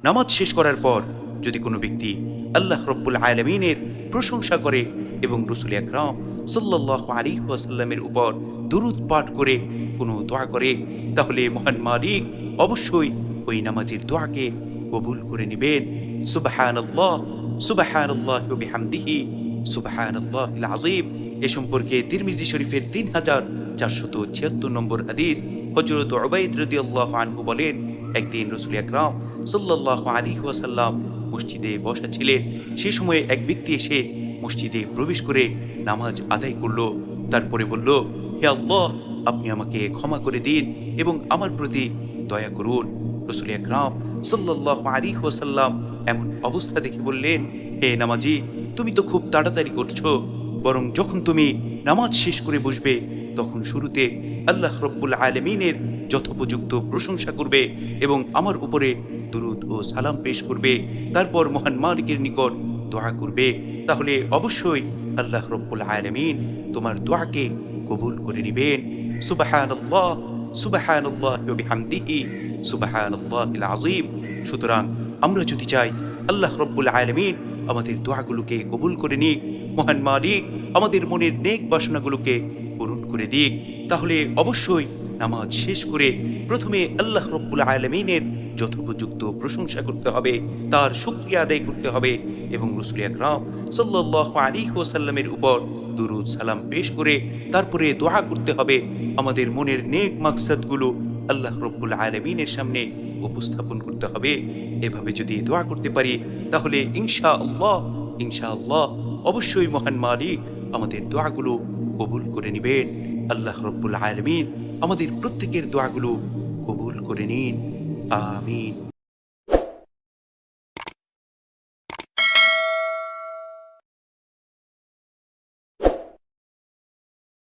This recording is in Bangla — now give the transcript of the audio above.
নামাজ শেষ করার পর যদি কোনো ব্যক্তি আল্লাহ রব্বুল আলামিনের প্রশংসা করে এবং রাসূল আকরাম সাল্লাল্লাহু আলাইহি ওয়াসাল্লামের উপর দুরূদ পাঠ করে কোনো দোয়া করে, তাহলে মহান মালিক অবশ্যই ওই নামাজের দোয়াকে কবুল করে নেবেন। সুবহানাল্লাহ, সুবহানাল্লাহি ওয়া বিহামদিহি, সুবহানাল্লাহিল আযীম। এ সম্পর্কে তিরমিজি শরীফের 3476 নম্বর হাদিস। হযরত উবাইদ রাদিয়াল্লাহু আনহু বলেন, একদিন রাসূল আকরাম সাল্লাল্লাহু আলাইহি ওয়াসাল্লাম মসজিদে বসা ছিলেন। সে সময়ে এক ব্যক্তি এসে মসজিদে প্রবেশ করে নামাজ আদায় করল। তারপরে বলল, হে আল্লাহ, আপনি আমাকে ক্ষমা করে দিন এবং আমার প্রতি দয়া করুন। রাসূল আকরাম সাল্লাল্লাহু আলাইহি ওয়াসাল্লাম এমন অবস্থা দেখে বললেন, হে নামাজি, তুমি তো খুব তাড়াতাড়ি করছো, বরং যখন তুমি নামাজ শেষ করে বসবে তখন শুরুতে আল্লাহ রব্বুল আলামিনের যথোপযুক্ত প্রশংসা করবে এবং আমার উপরে দুরূদ ও সালাম পেশ করবে, তারপর মহান মালিকের নিকট দোয়া করবে, তাহলে অবশ্যই আল্লাহ রব্বুল আলামিন তোমার দোয়াকে কবুল করে নেবেন। সুবহানাল্লাহ, সুবহানাল্লাহি ওয়া বিহামদিহি, সুবহানাল্লাহিল আযীম। সুতরাং আমরা যদি চাই আল্লাহ রব্বুল আলামিন আমাদের দোয়াগুলোকে কবুল করে নিক, মহান মালিক আমাদের মনের নেক বাসনাগুলোকে পূরণ করে দিক, তাহলে অবশ্যই নামাজ শেষ করে প্রথমে আল্লাহ রব্বুল আলামিনের যথোপযুক্ত প্রশংসা করতে হবে, তার শুকরিয়া আদায় করতে হবে এবং রাসূল আকরাম সাল্লাল্লাহু আলাইহি ওয়াসাল্লামের উপর দুরূদ সালাম পেশ করে তারপরে দোয়া করতে হবে। আমাদের মনের নেক মাকসাদগুলো আল্লাহ রব্বুল আলামিনের সামনে উপস্থাপন করতে হবে। এভাবে যদি দোয়া করতে পারি তাহলে ইনশাআল্লাহ অবশ্যই মহান মালিক আমাদের দোয়াগুলো কবুল করে নেবেন। আল্লাহ রব্বুল আলামিন আমাদের প্রত্যেকের দোয়াগুলো কবুল করে নিন। আমিন।